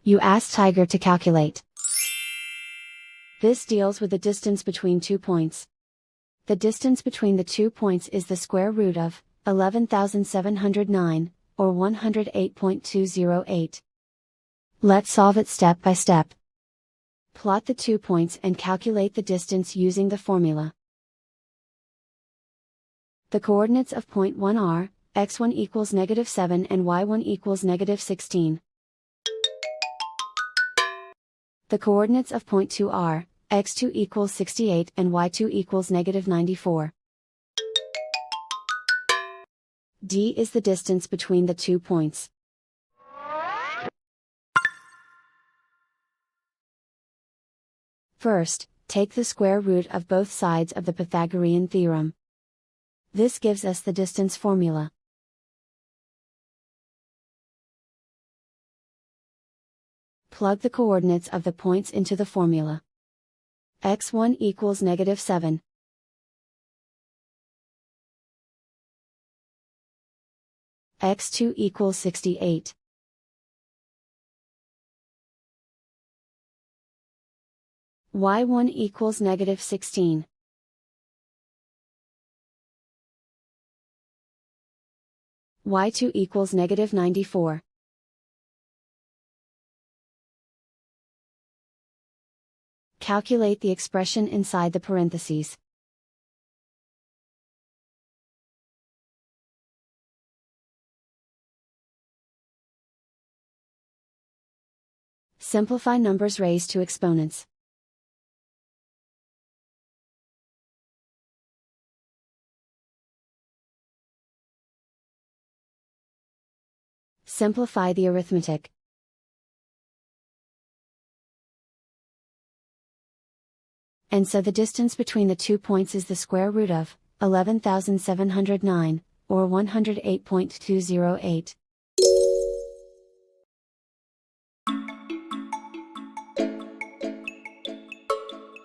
You ask Tiger to calculate. This deals with the distance between 2 points. The distance between the 2 points is the square root of 11,709, or 108.208. Let's solve it step by step. Plot the 2 points and calculate the distance using the formula. The coordinates of point 1 are, x1 equals -7 and y1 equals -16. The coordinates of point 2 are, x2 equals 68 and y2 equals -94. D is the distance between the 2 points. First, take the square root of both sides of the Pythagorean theorem. This gives us the distance formula. Plug the coordinates of the points into the formula. x1 equals -7. x2 equals 68. y1 equals -16. y2 equals -94. Calculate the expression inside the parentheses. Simplify numbers raised to exponents. Simplify the arithmetic. And so the distance between the 2 points is the square root of 11,709, or 108.208.